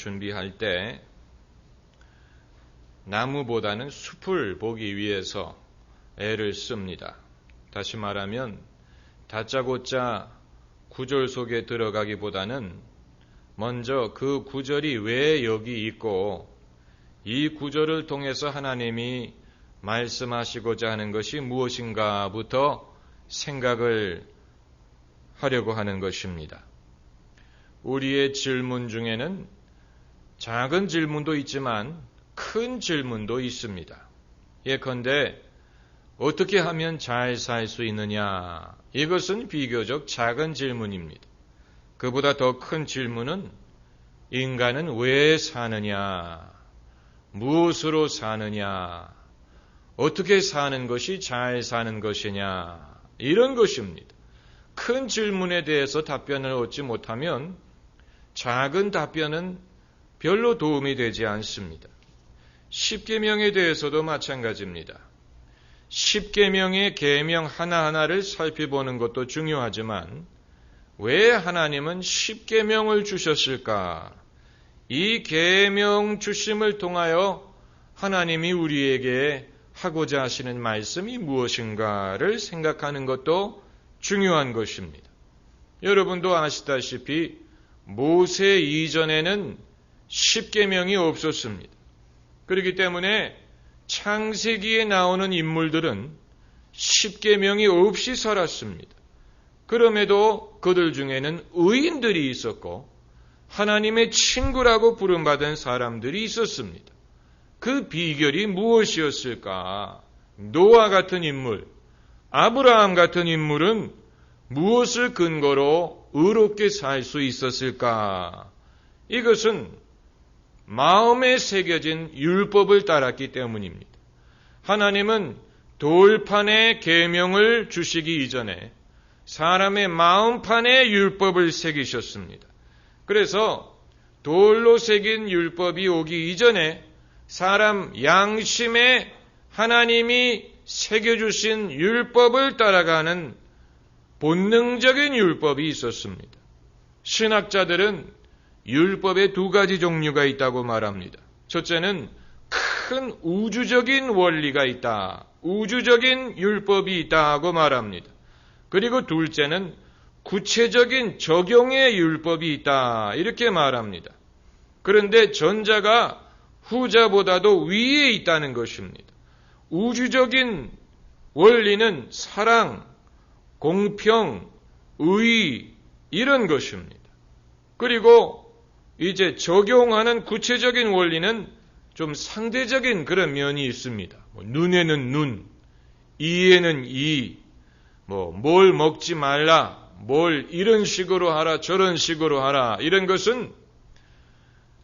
준비할 때 나무보다는 숲을 보기 위해서 애를 씁니다. 다시 말하면 다짜고짜 구절 속에 들어가기보다는 먼저 그 구절이 왜 여기 있고 이 구절을 통해서 하나님이 말씀하시고자 하는 것이 무엇인가부터 생각을 하려고 하는 것입니다. 우리의 질문 중에는 작은 질문도 있지만 큰 질문도 있습니다. 예컨대 어떻게 하면 잘 살 수 있느냐? 이것은 비교적 작은 질문입니다. 그보다 더 큰 질문은 인간은 왜 사느냐? 무엇으로 사느냐? 어떻게 사는 것이 잘 사는 것이냐? 이런 것입니다. 큰 질문에 대해서 답변을 얻지 못하면 작은 답변은 별로 도움이 되지 않습니다. 십계명에 대해서도 마찬가지입니다. 십계명의 계명 하나하나를 살펴보는 것도 중요하지만 왜 하나님은 십계명을 주셨을까? 이 계명 주심을 통하여 하나님이 우리에게 하고자 하시는 말씀이 무엇인가를 생각하는 것도 중요한 것입니다. 여러분도 아시다시피 모세 이전에는 십계명이 없었습니다. 그렇기 때문에 창세기에 나오는 인물들은 십계명이 없이 살았습니다. 그럼에도 그들 중에는 의인들이 있었고 하나님의 친구라고 부름받은 사람들이 있었습니다. 그 비결이 무엇이었을까? 노아 같은 인물, 아브라함 같은 인물은 무엇을 근거로 의롭게 살 수 있었을까? 이것은 마음에 새겨진 율법을 따랐기 때문입니다. 하나님은 돌판에 계명을 주시기 이전에 사람의 마음판에 율법을 새기셨습니다. 그래서 돌로 새긴 율법이 오기 이전에 사람 양심에 하나님이 새겨주신 율법을 따라가는 본능적인 율법이 있었습니다. 신학자들은 율법에 두 가지 종류가 있다고 말합니다. 첫째는 큰 우주적인 원리가 있다. 우주적인 율법이 있다고 말합니다. 그리고 둘째는 구체적인 적용의 율법이 있다. 이렇게 말합니다. 그런데 전자가 후자보다도 위에 있다는 것입니다. 우주적인 원리는 사랑, 공평, 의 이런 것입니다. 그리고 이제 적용하는 구체적인 원리는 좀 상대적인 그런 면이 있습니다. 눈에는 눈, 이에는 이, 뭘 먹지 말라, 뭘 이런 식으로 하라, 저런 식으로 하라, 이런 것은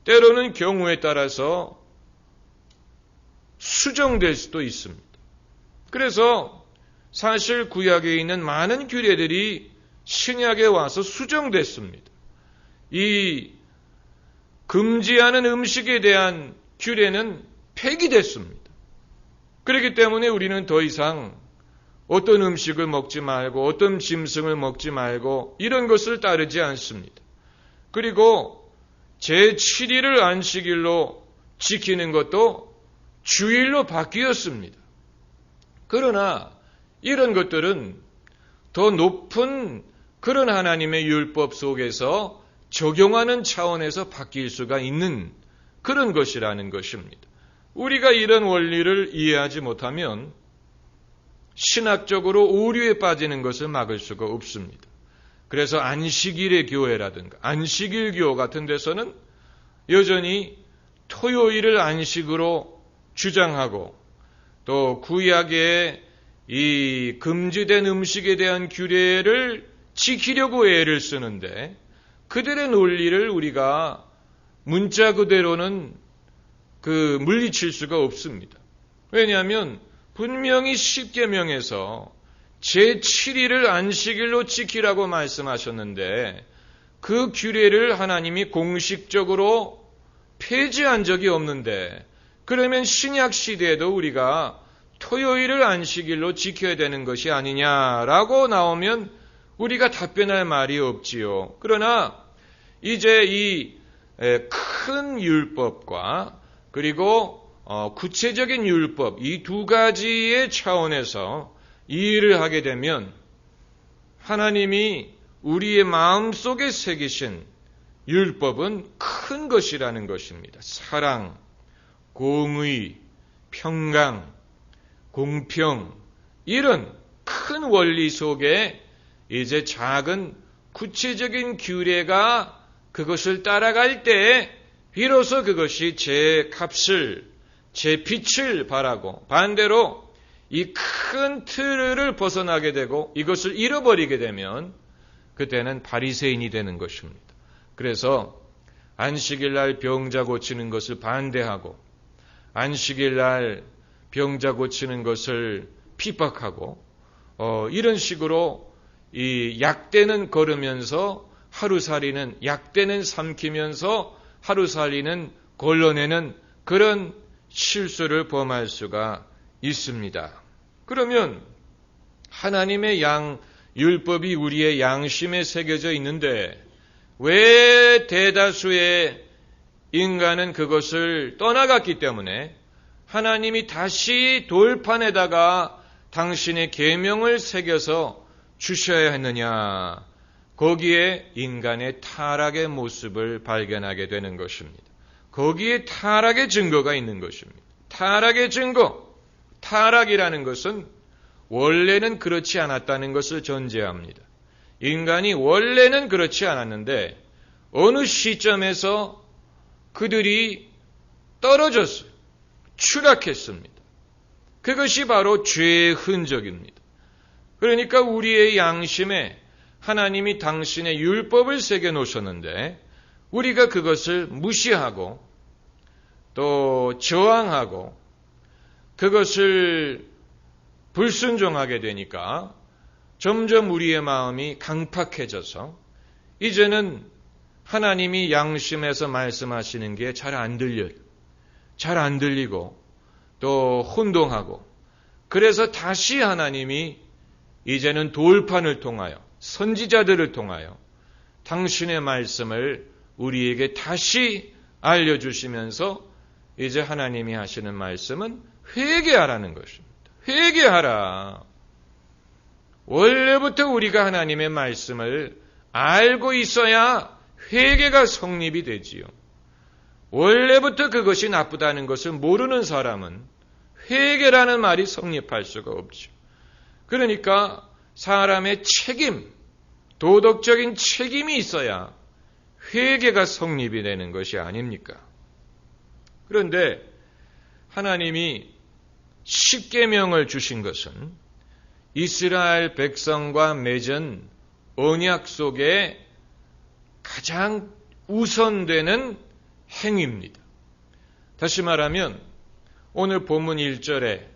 때로는 경우에 따라서 수정될 수도 있습니다. 그래서 사실 구약에 있는 많은 규례들이 신약에 와서 수정됐습니다. 이 금지하는 음식에 대한 규례는 폐기됐습니다. 그렇기 때문에 우리는 더 이상 어떤 음식을 먹지 말고 어떤 짐승을 먹지 말고 이런 것을 따르지 않습니다. 그리고 제7일을 안식일로 지키는 것도 주일로 바뀌었습니다. 그러나 이런 것들은 더 높은 그런 하나님의 율법 속에서 적용하는 차원에서 바뀔 수가 있는 그런 것이라는 것입니다. 우리가 이런 원리를 이해하지 못하면 신학적으로 오류에 빠지는 것을 막을 수가 없습니다. 그래서 안식일의 교회라든가 안식일교 같은 데서는 여전히 토요일을 안식으로 주장하고 또 구약의 이 금지된 음식에 대한 규례를 지키려고 애를 쓰는데 그들의 논리를 우리가 문자 그대로는 물리칠 수가 없습니다. 왜냐하면 분명히 십계명에서 제7일을 안식일로 지키라고 말씀하셨는데 그 규례를 하나님이 공식적으로 폐지한 적이 없는데 그러면 신약 시대에도 우리가 토요일을 안식일로 지켜야 되는 것이 아니냐라고 나오면 우리가 답변할 말이 없지요. 그러나 이제 이 큰 율법과 그리고 구체적인 율법, 이 두 가지의 차원에서 이 일을 하게 되면 하나님이 우리의 마음속에 새기신 율법은 큰 것이라는 것입니다. 사랑, 공의, 평강, 공평, 이런 큰 원리 속에 이제 작은 구체적인 규례가 그것을 따라갈 때 비로소 그것이 제 값을, 제 빛을 발하고 반대로 이 큰 틀을 벗어나게 되고 이것을 잃어버리게 되면 그때는 바리새인이 되는 것입니다. 그래서 안식일 날 병자 고치는 것을 반대하고 안식일 날 병자 고치는 것을 핍박하고 이런 식으로 이 약대는 걸으면서 하루살이는 약대는 삼키면서 하루살이는 걸러내는 그런 실수를 범할 수가 있습니다. 그러면 하나님의 율법이 우리의 양심에 새겨져 있는데 왜 대다수의 인간은 그것을 떠나갔기 때문에 하나님이 다시 돌판에다가 당신의 계명을 새겨서 주셔야 했느냐? 거기에 인간의 타락의 모습을 발견하게 되는 것입니다. 거기에 타락의 증거가 있는 것입니다. 타락의 증거. 타락이라는 것은 원래는 그렇지 않았다는 것을 전제합니다. 인간이 원래는 그렇지 않았는데 어느 시점에서 그들이 떨어졌어요. 추락했습니다. 그것이 바로 죄의 흔적입니다. 그러니까 우리의 양심에 하나님이 당신의 율법을 새겨 놓으셨는데 우리가 그것을 무시하고 또 저항하고 그것을 불순종하게 되니까 점점 우리의 마음이 강팍해져서 이제는 하나님이 양심에서 말씀하시는 게 잘 안 들려요. 잘 안 들리고 또 혼동하고 그래서 다시 하나님이 이제는 돌판을 통하여 선지자들을 통하여 당신의 말씀을 우리에게 다시 알려주시면서 이제 하나님이 하시는 말씀은 회개하라는 것입니다. 회개하라. 원래부터 우리가 하나님의 말씀을 알고 있어야 회개가 성립이 되지요. 원래부터 그것이 나쁘다는 것을 모르는 사람은 회개라는 말이 성립할 수가 없죠. 그러니까 사람의 책임, 도덕적인 책임이 있어야 회개가 성립이 되는 것이 아닙니까? 그런데 하나님이 십계명을 주신 것은 이스라엘 백성과 맺은 언약 속에 가장 우선되는 행위입니다. 다시 말하면 오늘 본문 1절에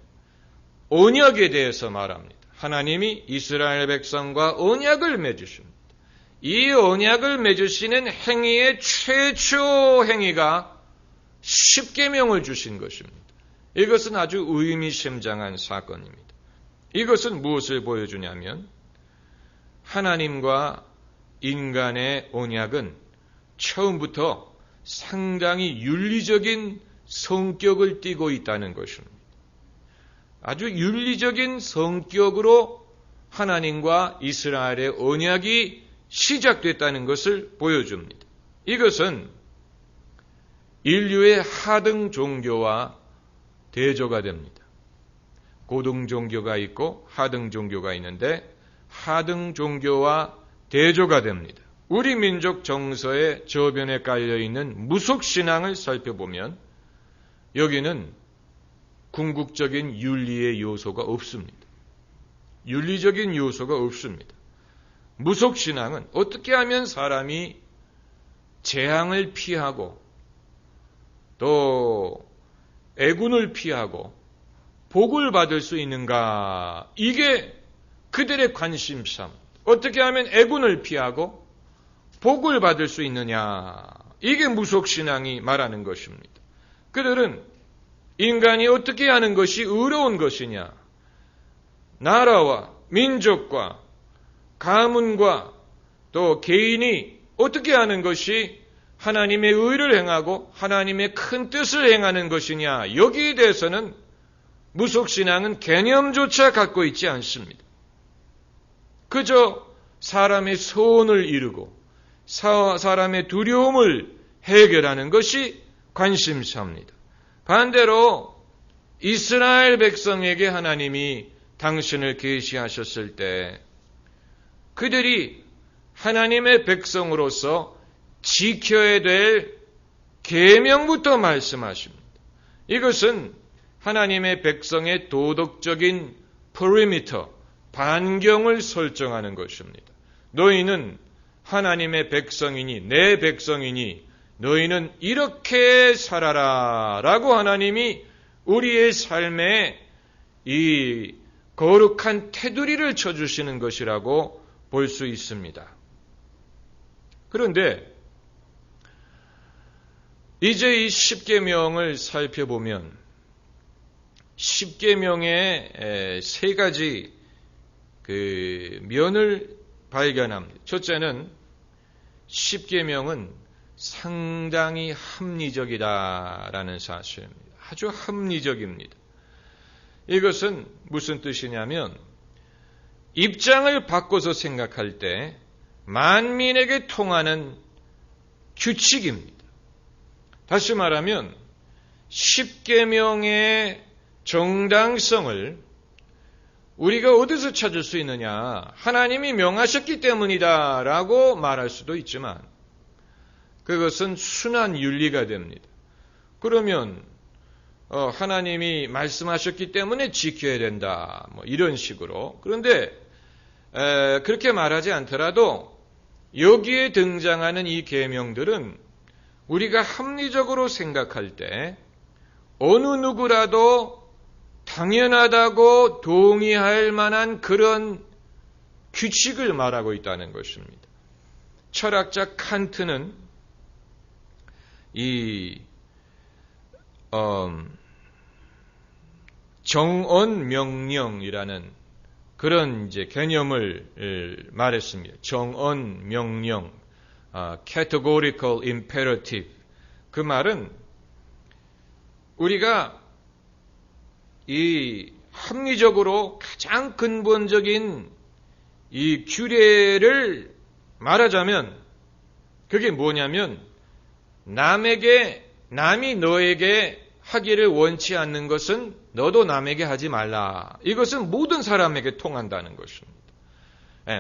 언약에 대해서 말합니다. 하나님이 이스라엘 백성과 언약을 맺으십니다. 이 언약을 맺으시는 행위의 최초 행위가 십계명을 주신 것입니다. 이것은 아주 의미심장한 사건입니다. 이것은 무엇을 보여주냐면 하나님과 인간의 언약은 처음부터 상당히 윤리적인 성격을 띠고 있다는 것입니다. 아주 윤리적인 성격으로 하나님과 이스라엘의 언약이 시작됐다는 것을 보여줍니다. 이것은 인류의 하등 종교와 대조가 됩니다. 고등 종교가 있고 하등 종교가 있는데 하등 종교와 대조가 됩니다. 우리 민족 정서의 저변에 깔려있는 무속신앙을 살펴보면 여기는 궁극적인 윤리의 요소가 없습니다. 윤리적인 요소가 없습니다. 무속신앙은 어떻게 하면 사람이 재앙을 피하고 또 애군을 피하고 복을 받을 수 있는가? 이게 그들의 관심사. 어떻게 하면 애군을 피하고 복을 받을 수 있느냐? 이게 무속신앙이 말하는 것입니다. 그들은 인간이 어떻게 하는 것이 의로운 것이냐? 나라와 민족과 가문과 또 개인이 어떻게 하는 것이 하나님의 의를 행하고 하나님의 큰 뜻을 행하는 것이냐, 여기에 대해서는 무속신앙은 개념조차 갖고 있지 않습니다. 그저 사람의 소원을 이루고 사람의 두려움을 해결하는 것이 관심사입니다. 반대로 이스라엘 백성에게 하나님이 당신을 계시하셨을 때 그들이 하나님의 백성으로서 지켜야 될 계명부터 말씀하십니다. 이것은 하나님의 백성의 도덕적인 페리미터, 반경을 설정하는 것입니다. 너희는 하나님의 백성이니 내 백성이니 너희는 이렇게 살아라 라고 하나님이 우리의 삶에 이 거룩한 테두리를 쳐주시는 것이라고 볼 수 있습니다. 그런데 이제 이 십계명을 살펴보면 십계명의 세 가지 면을 발견합니다. 첫째는 십계명은 상당히 합리적이다라는 사실입니다. 아주 합리적입니다. 이것은 무슨 뜻이냐면 입장을 바꿔서 생각할 때 만민에게 통하는 규칙입니다. 다시 말하면 십계명의 정당성을 우리가 어디서 찾을 수 있느냐? 하나님이 명하셨기 때문이다라고 말할 수도 있지만 그것은 순한 윤리가 됩니다. 그러면 하나님이 말씀하셨기 때문에 지켜야 된다. 이런 식으로. 그런데 그렇게 말하지 않더라도 여기에 등장하는 이 계명들은 우리가 합리적으로 생각할 때 어느 누구라도 당연하다고 동의할 만한 그런 규칙을 말하고 있다는 것입니다. 철학자 칸트는 이 정언명령이라는 그런 이제 개념을 말했습니다. 정언명령, categorical imperative. 그 말은 우리가 이 합리적으로 가장 근본적인 이 규례를 말하자면 그게 뭐냐면 남이 너에게 하기를 원치 않는 것은 너도 남에게 하지 말라. 이것은 모든 사람에게 통한다는 것입니다.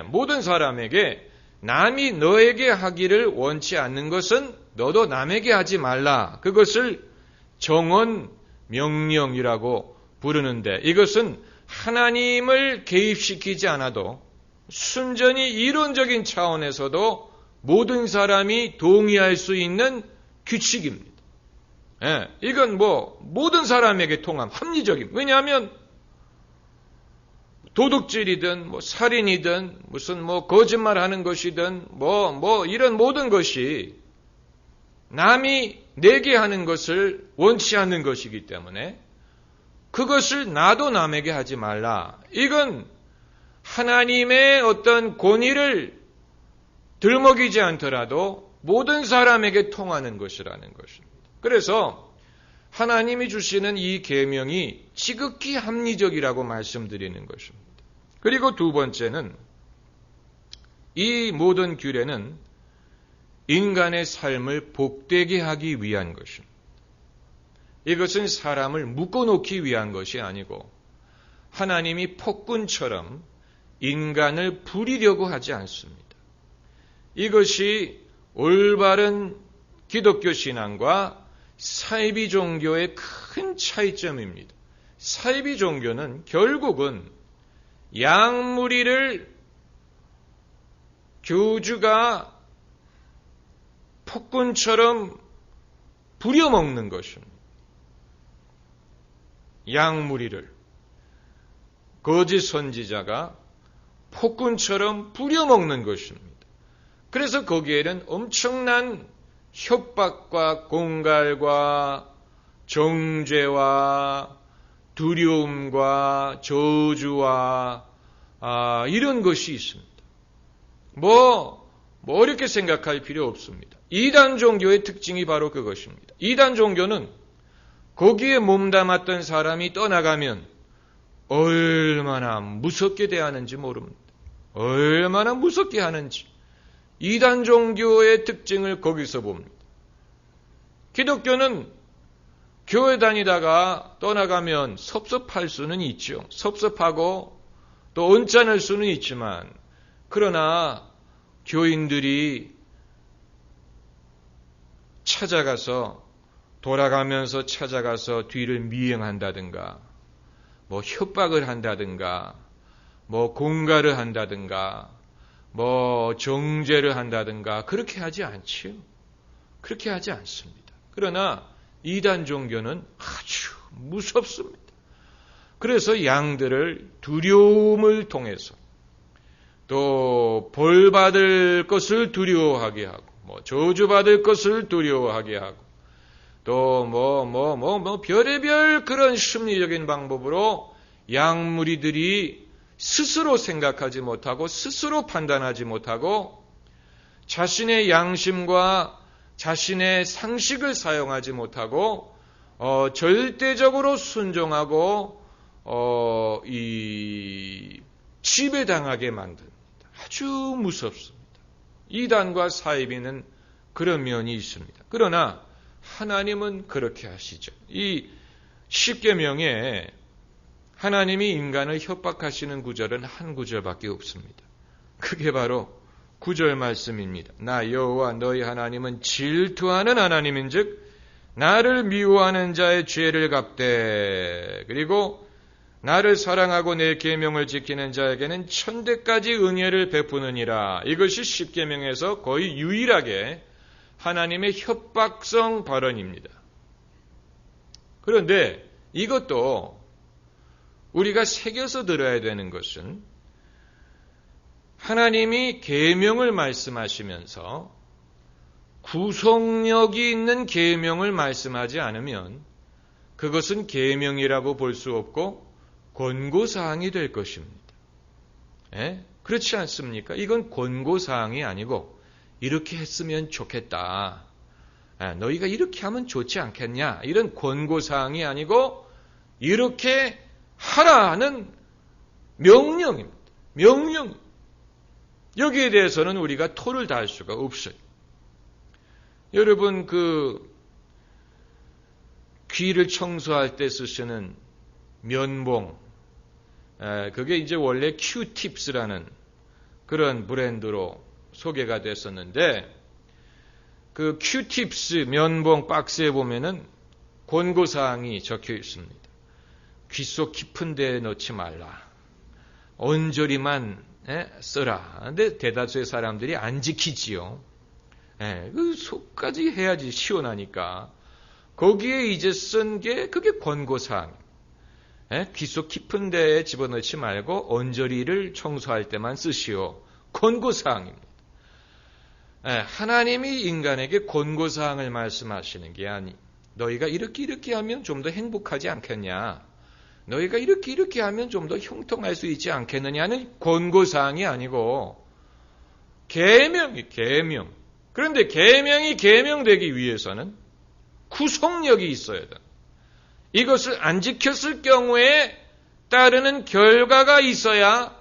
모든 사람에게 남이 너에게 하기를 원치 않는 것은 너도 남에게 하지 말라. 그것을 정언 명령이라고 부르는데 이것은 하나님을 개입시키지 않아도 순전히 이론적인 차원에서도 모든 사람이 동의할 수 있는 규칙입니다. 이건 모든 사람에게 통함, 합리적입니다. 왜냐하면 도둑질이든 살인이든 무슨 거짓말하는 것이든 이런 모든 것이 남이 내게 하는 것을 원치 않는 것이기 때문에 그것을 나도 남에게 하지 말라. 이건 하나님의 어떤 권위를 들먹이지 않더라도 모든 사람에게 통하는 것이라는 것입니다. 그래서 하나님이 주시는 이 계명이 지극히 합리적이라고 말씀드리는 것입니다. 그리고 두 번째는 이 모든 규례는 인간의 삶을 복되게 하기 위한 것입니다. 이것은 사람을 묶어놓기 위한 것이 아니고 하나님이 폭군처럼 인간을 부리려고 하지 않습니다. 이것이 올바른 기독교 신앙과 사이비 종교의 큰 차이점입니다. 사이비 종교는 결국은 양무리를 교주가 폭군처럼 부려먹는 것입니다. 양무리를 거짓 선지자가 폭군처럼 부려먹는 것입니다. 그래서 거기에는 엄청난 협박과 공갈과 정죄와 두려움과 저주와 이런 것이 있습니다. 뭐 어렵게 생각할 필요 없습니다. 이단 종교의 특징이 바로 그것입니다. 이단 종교는 거기에 몸담았던 사람이 떠나가면 얼마나 무섭게 대하는지 모릅니다. 얼마나 무섭게 하는지. 이단 종교의 특징을 거기서 봅니다. 기독교는 교회 다니다가 떠나가면 섭섭할 수는 있죠. 섭섭하고 또 언짢을 수는 있지만, 그러나 교인들이 돌아가면서 찾아가서 뒤를 미행한다든가, 뭐 협박을 한다든가, 뭐 공갈을 한다든가, 뭐 정죄를 한다든가, 그렇게 하지 않지요. 그렇게 하지 않습니다. 그러나 이단 종교는 아주 무섭습니다. 그래서 양들을 두려움을 통해서 또 벌받을 것을 두려워하게 하고, 뭐 저주받을 것을 두려워하게 하고, 또 별의별 그런 심리적인 방법으로 양 무리들이 스스로 생각하지 못하고 스스로 판단하지 못하고 자신의 양심과 자신의 상식을 사용하지 못하고 절대적으로 순종하고 지배당하게 만듭니다. 아주 무섭습니다. 이단과 사이비는 그런 면이 있습니다. 그러나 하나님은 그렇게 하시죠. 이 십계명에 하나님이 인간을 협박하시는 구절은 한 구절밖에 없습니다. 그게 바로 9절 말씀입니다. 나 여호와 너희 하나님은 질투하는 하나님인즉 나를 미워하는 자의 죄를 갚되, 그리고 나를 사랑하고 내 계명을 지키는 자에게는 천대까지 은혜를 베푸느니라. 이것이 십계명에서 거의 유일하게 하나님의 협박성 발언입니다. 그런데 이것도 우리가 새겨서 들어야 되는 것은, 하나님이 계명을 말씀하시면서 구속력이 있는 계명을 말씀하지 않으면 그것은 계명이라고 볼 수 없고 권고사항이 될 것입니다. 그렇지 않습니까? 이건 권고사항이 아니고 이렇게 했으면 좋겠다. 너희가 이렇게 하면 좋지 않겠냐? 이런 권고사항이 아니고 이렇게 하라는 명령입니다. 명령. 여기에 대해서는 우리가 토를 달 수가 없어요. 여러분, 귀를 청소할 때 쓰시는 면봉, 그게 이제 원래 큐팁스라는 그런 브랜드로 소개가 됐었는데, 그 큐팁스 면봉 박스에 보면은 권고사항이 적혀 있습니다. 귀 속 깊은 데에 넣지 말라. 언저리만 써라. 근데 대다수의 사람들이 안 지키지요. 그 속까지 해야지 시원하니까. 거기에 이제 쓴 게 그게 권고사항. 귀 속 깊은 데에 집어넣지 말고 언저리를 청소할 때만 쓰시오. 권고사항입니다. 하나님이 인간에게 권고사항을 말씀하시는 게 아니, 너희가 이렇게 하면 좀 더 행복하지 않겠냐, 너희가 이렇게 하면 좀 더 형통할 수 있지 않겠느냐는 권고사항이 아니고 계명이 계명. 그런데 계명이 계명되기 위해서는 구속력이 있어야 돼. 이것을 안 지켰을 경우에 따르는 결과가 있어야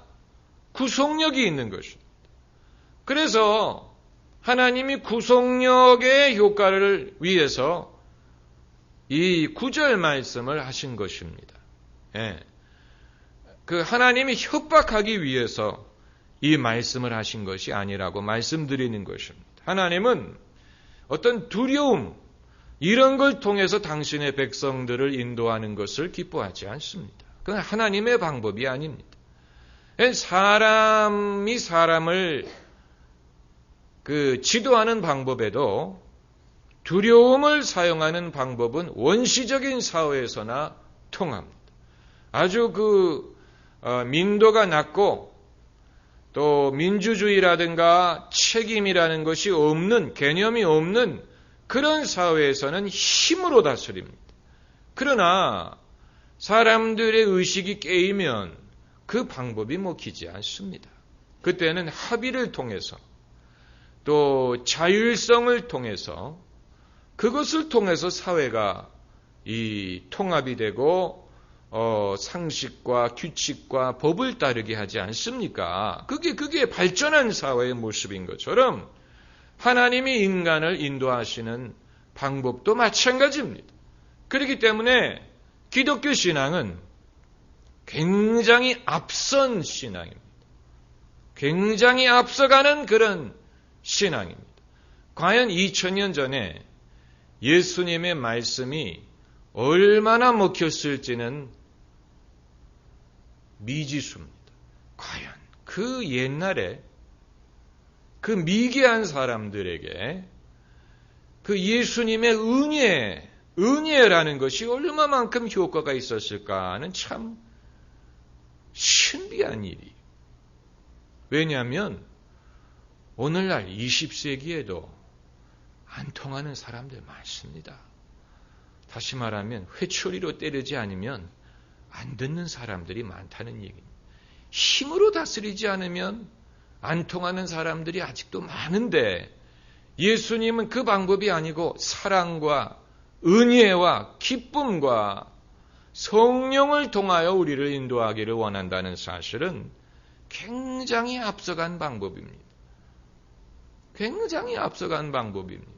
구속력이 있는 것입니다. 그래서 하나님이 구속력의 효과를 위해서 이 9절 말씀을 하신 것입니다. 그 하나님이 협박하기 위해서 이 말씀을 하신 것이 아니라고 말씀드리는 것입니다. 하나님은 어떤 두려움, 이런 걸 통해서 당신의 백성들을 인도하는 것을 기뻐하지 않습니다. 그건 하나님의 방법이 아닙니다. 사람이 사람을 지도하는 방법에도 두려움을 사용하는 방법은 원시적인 사회에서나 통합니다. 아주 민도가 낮고 또 민주주의라든가 책임이라는 것이 없는, 개념이 없는 그런 사회에서는 힘으로 다스립니다. 그러나 사람들의 의식이 깨이면 그 방법이 먹히지 않습니다. 그때는 합의를 통해서 또 자율성을 통해서 그것을 통해서 사회가 이 통합이 되고 상식과 규칙과 법을 따르게 하지 않습니까? 그게 발전한 사회의 모습인 것처럼 하나님이 인간을 인도하시는 방법도 마찬가지입니다. 그렇기 때문에 기독교 신앙은 굉장히 앞선 신앙입니다. 굉장히 앞서가는 그런 신앙입니다. 과연 2000년 전에 예수님의 말씀이 얼마나 먹혔을지는 미지수입니다. 과연 그 옛날에 그 미개한 사람들에게 그 예수님의 은혜라는 것이 얼마만큼 효과가 있었을까는 참 신비한 일이에요. 왜냐하면 오늘날 20세기에도 안 통하는 사람들 많습니다. 다시 말하면 회초리로 때리지 않으면 안 듣는 사람들이 많다는 얘기입니다. 힘으로 다스리지 않으면 안 통하는 사람들이 아직도 많은데 예수님은 그 방법이 아니고 사랑과 은혜와 기쁨과 성령을 통하여 우리를 인도하기를 원한다는 사실은 굉장히 앞서간 방법입니다. 굉장히 앞서간 방법입니다.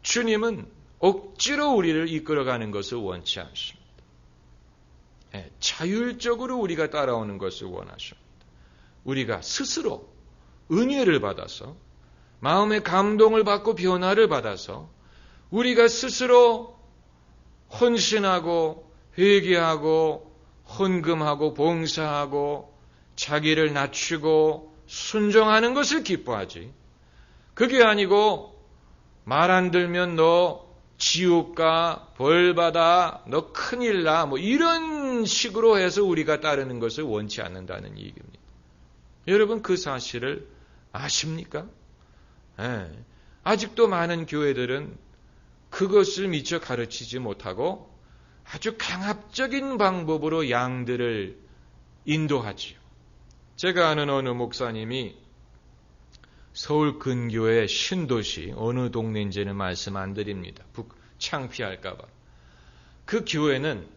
주님은 억지로 우리를 이끌어가는 것을 원치 않습니다. 자율적으로 우리가 따라오는 것을 원하십니다. 우리가 스스로 은혜를 받아서 마음의 감동을 받고 변화를 받아서 우리가 스스로 헌신하고 회개하고 헌금하고 봉사하고 자기를 낮추고 순종하는 것을 기뻐하지. 그게 아니고 말 안 들면 너 지옥 가, 벌 받아, 너 큰일 나, 이런 식으로 해서 우리가 따르는 것을 원치 않는다는 얘기입니다. 여러분 그 사실을 아십니까? 아직도 많은 교회들은 그것을 미처 가르치지 못하고 아주 강압적인 방법으로 양들을 인도하지요. 제가 아는 어느 목사님이 서울 근교의 신도시 어느 동네인지는 말씀 안 드립니다. 창피할까 봐. 그 교회는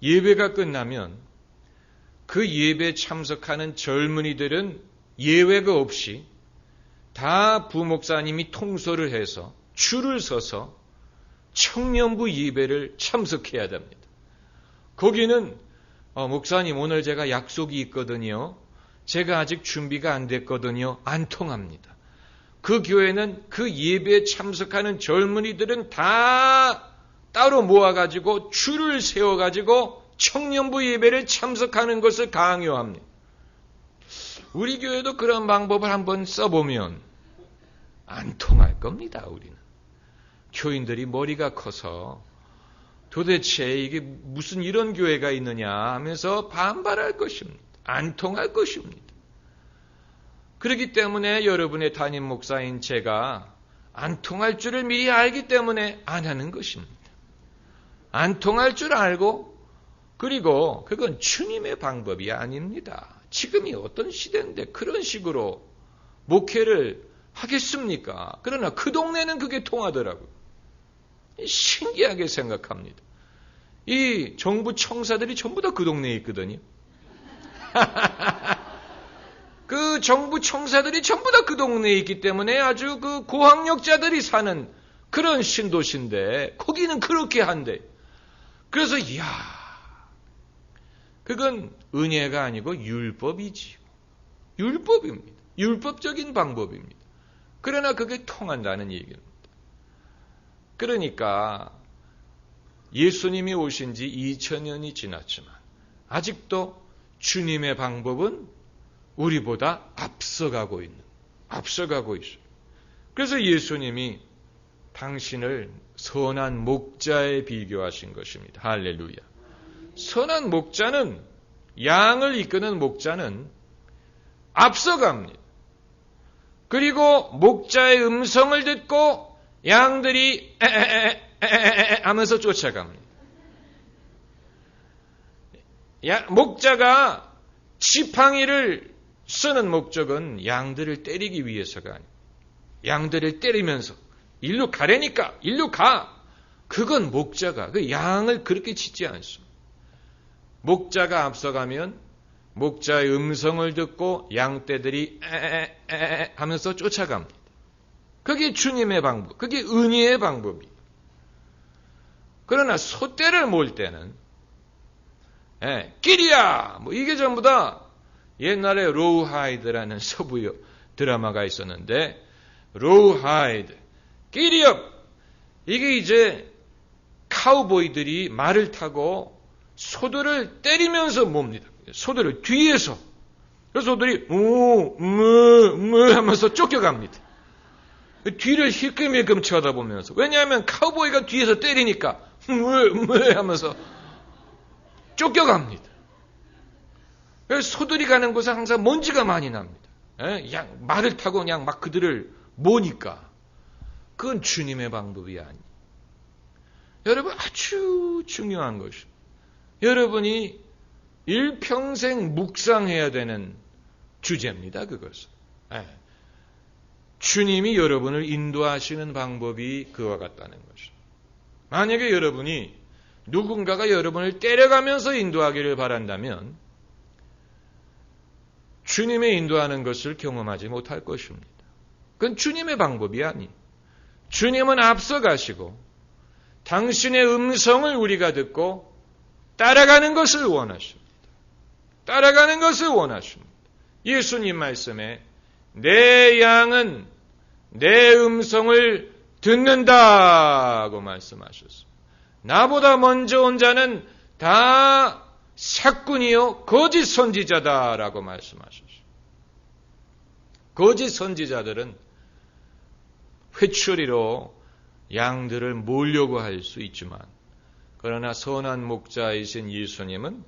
예배가 끝나면 그 예배에 참석하는 젊은이들은 예외가 없이 다 부목사님이 통솔을 해서 줄을 서서 청년부 예배를 참석해야 됩니다. 거기는 목사님 오늘 제가 약속이 있거든요. 제가 아직 준비가 안 됐거든요. 안 통합니다. 그 교회는 그 예배에 참석하는 젊은이들은 다 따로 모아가지고 줄을 세워가지고 청년부 예배를 참석하는 것을 강요합니다. 우리 교회도 그런 방법을 한번 써보면 안 통할 겁니다. 우리는. 교인들이 머리가 커서 도대체 이게 무슨 이런 교회가 있느냐 하면서 반발할 것입니다. 안 통할 것입니다. 그렇기 때문에 여러분의 담임 목사인 제가 안 통할 줄을 미리 알기 때문에 안 하는 것입니다. 안 통할 줄 알고 그리고 그건 주님의 방법이 아닙니다. 지금이 어떤 시대인데 그런 식으로 목회를 하겠습니까? 그러나 그 동네는 그게 통하더라고요. 신기하게 생각합니다. 이 정부 청사들이 전부 다 그 동네에 있거든요. 그 정부 청사들이 전부 다 그 동네에 있기 때문에 아주 그 고학력자들이 사는 그런 신도시인데 거기는 그렇게 한대. 그래서 이야, 그건 은혜가 아니고 율법이지요. 율법입니다. 율법적인 방법입니다. 그러나 그게 통한다는 얘기입니다. 그러니까 예수님이 오신 지 2000년이 지났지만 아직도 주님의 방법은 우리보다 앞서가고 있어요. 그래서 예수님이 당신을 선한 목자에 비교하신 것입니다. 할렐루야. 선한 목자는, 양을 이끄는 목자는 앞서갑니다. 그리고 목자의 음성을 듣고 양들이 하면서 쫓아갑니다. 목자가 지팡이를 쓰는 목적은 양들을 때리기 위해서가 아니에요. 양들을 때리면서 일로 가라니까 일로 가. 그건 목자가 그 양을 그렇게 짓지 않습니다. 목자가 앞서가면 목자의 음성을 듣고 양떼들이 에에에 하면서 쫓아갑니다. 그게 주님의 방법, 그게 은혜의 방법이에요. 그러나 소떼를 몰 때는 끼리야 뭐 이게 전부 다 옛날에 로우하이드라는 서부 드라마가 있었는데 로우하이드, 끼리업 이게 이제 카우보이들이 말을 타고 소들을 때리면서 몹니다. 소들을 뒤에서. 그래서 소들이 하면서 쫓겨갑니다. 뒤를 힐끔힐끔 쳐다보면서. 왜냐하면 카우보이가 뒤에서 때리니까 하면서 쫓겨갑니다. 그래서 소들이 가는 곳은 항상 먼지가 많이 납니다. 그냥 말을 타고 그냥 막 그들을 모니까. 그건 주님의 방법이 아니에요. 여러분 아주 중요한 것입니다. 여러분이 일평생 묵상해야 되는 주제입니다. 그것은. 주님이 여러분을 인도하시는 방법이 그와 같다는 것입니다. 만약에 여러분이 누군가가 여러분을 때려가면서 인도하기를 바란다면 주님의 인도하는 것을 경험하지 못할 것입니다. 그건 주님의 방법이 아니에요. 주님은 앞서가시고 당신의 음성을 우리가 듣고 따라가는 것을 원하십니다. 따라가는 것을 원하십니다. 예수님 말씀에 내 양은 내 음성을 듣는다고 말씀하셨습니다. 나보다 먼저 온 자는 다 삭군이요 거짓 선지자다라고 말씀하셨습니다. 거짓 선지자들은 회초리로 양들을 몰려고 할 수 있지만 그러나 선한 목자이신 예수님은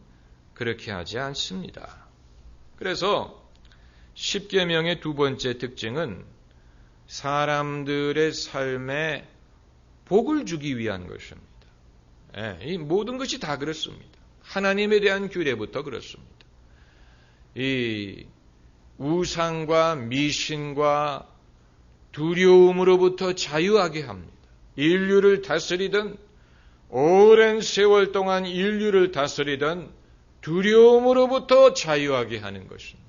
그렇게 하지 않습니다. 그래서 십계명의 두 번째 특징은 사람들의 삶에 복을 주기 위한 것입니다. 이 모든 것이 다 그렇습니다. 하나님에 대한 규례부터 그렇습니다. 이 우상과 미신과 두려움으로부터 자유하게 합니다. 인류를 다스리던 오랜 세월 동안 인류를 다스리던 두려움으로부터 자유하게 하는 것입니다.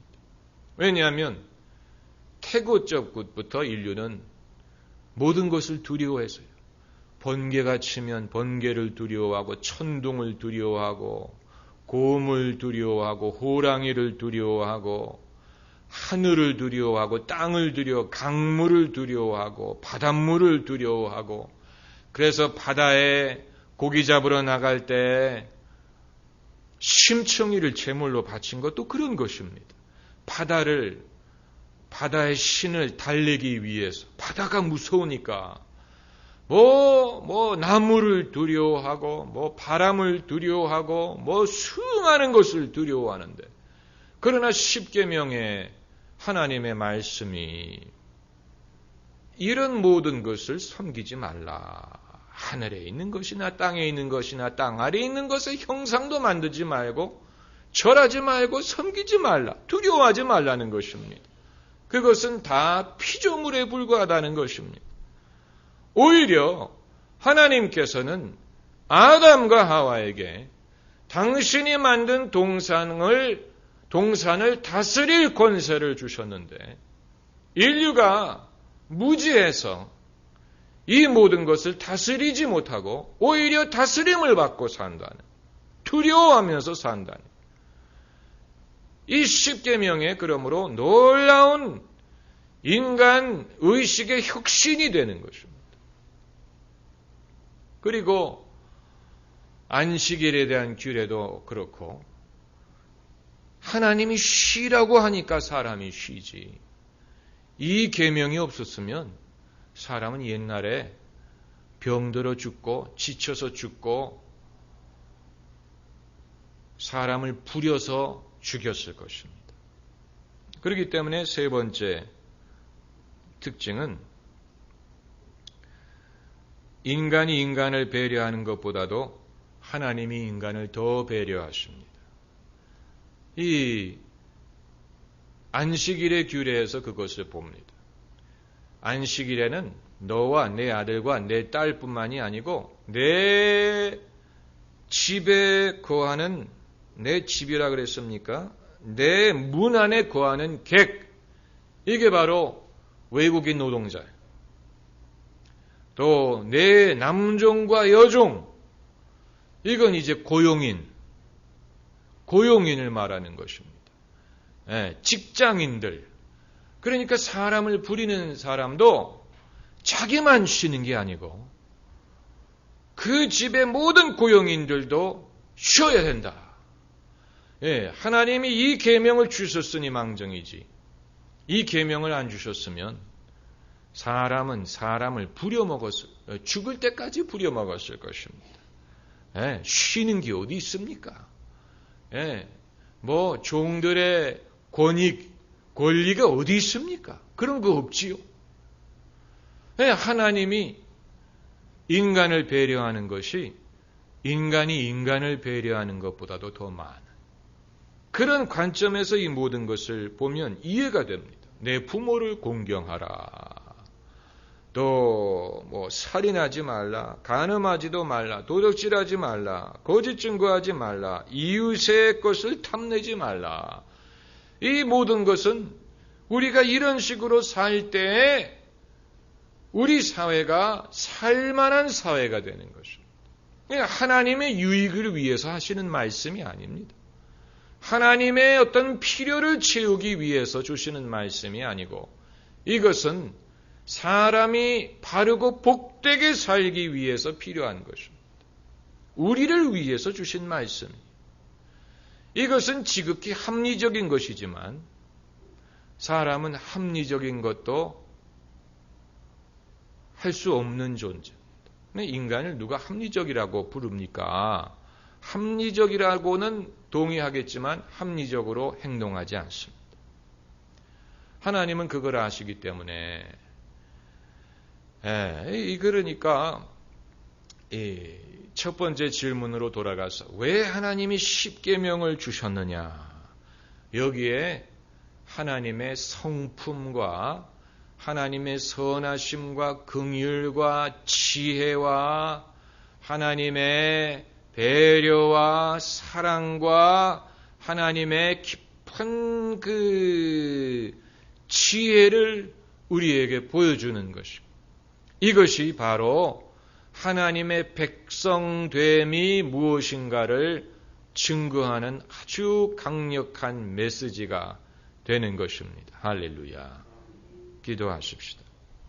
왜냐하면 태고적부터 인류는 모든 것을 두려워했어요. 번개가 치면 번개를 두려워하고 천둥을 두려워하고 곰을 두려워하고 호랑이를 두려워하고 하늘을 두려워하고 땅을 두려워 강물을 두려워하고 바닷물을 두려워하고 그래서 바다에 고기 잡으러 나갈 때 심청이를 제물로 바친 것도 그런 것입니다. 바다의 신을 달래기 위해서 바다가 무서우니까 나무를 두려워하고 바람을 두려워하고 수많은 것을 두려워하는데 그러나 십계명의 하나님의 말씀이 이런 모든 것을 섬기지 말라. 하늘에 있는 것이나 땅에 있는 것이나 땅 아래에 있는 것의 형상도 만들지 말고 절하지 말고 섬기지 말라. 두려워하지 말라는 것입니다. 그것은 다 피조물에 불과하다는 것입니다. 오히려 하나님께서는 아담과 하와에게 당신이 만든 동산을 다스릴 권세를 주셨는데 인류가 무지해서 이 모든 것을 다스리지 못하고 오히려 다스림을 받고 산다는, 두려워하면서 산다는. 이 십계명에 그러므로 놀라운 인간 의식의 혁신이 되는 것입니다. 그리고 안식일에 대한 규례도 그렇고 하나님이 쉬라고 하니까 사람이 쉬지. 이 계명이 없었으면 사람은 옛날에 병들어 죽고 지쳐서 죽고 사람을 부려서 죽였을 것입니다. 그렇기 때문에 세 번째 특징은 인간이 인간을 배려하는 것보다도 하나님이 인간을 더 배려하십니다. 이 안식일에 규례해서 그것을 봅니다. 안식일에는 너와 내 아들과 내 딸뿐만이 아니고 내 집에 거하는, 내 집이라 그랬습니까? 내 문 안에 거하는 객, 이게 바로 외국인 노동자예요. 또 내 남종과 여종, 이건 이제 고용인을 말하는 것입니다. 직장인들, 그러니까 사람을 부리는 사람도 자기만 쉬는 게 아니고 그 집의 모든 고용인들도 쉬어야 된다. 하나님이 이 계명을 주셨으니 망정이지, 이 계명을 안 주셨으면 사람은 사람을 죽을 때까지 부려먹었을 것입니다. 쉬는 게 어디 있습니까? 종들의 권리가 어디 있습니까? 그런 거 없지요. 하나님이 인간을 배려하는 것이 인간이 인간을 배려하는 것보다도 더 많은 그런 관점에서 이 모든 것을 보면 이해가 됩니다. 내 부모를 공경하라. 또 살인하지 말라, 간음하지도 말라, 도둑질하지 말라, 거짓 증거하지 말라, 이웃의 것을 탐내지 말라. 이 모든 것은 우리가 이런 식으로 살 때에 우리 사회가 살만한 사회가 되는 것입니다. 하나님의 유익을 위해서 하시는 말씀이 아닙니다. 하나님의 어떤 필요를 채우기 위해서 주시는 말씀이 아니고 이것은 사람이 바르고 복되게 살기 위해서 필요한 것입니다. 우리를 위해서 주신 말씀. 이것은 지극히 합리적인 것이지만 사람은 합리적인 것도 할 수 없는 존재입니다. 인간을 누가 합리적이라고 부릅니까? 합리적이라고는 동의하겠지만 합리적으로 행동하지 않습니다. 하나님은 그걸 아시기 때문에 그러니까 첫 번째 질문으로 돌아가서 왜 하나님이 십계명을 주셨느냐? 여기에 하나님의 성품과 하나님의 선하심과 긍휼과 지혜와 하나님의 배려와 사랑과 하나님의 깊은 그 지혜를 우리에게 보여주는 것입니다. 이것이 바로 하나님의 백성됨이 무엇인가를 증거하는 아주 강력한 메시지가 되는 것입니다. 할렐루야. 기도하십시다.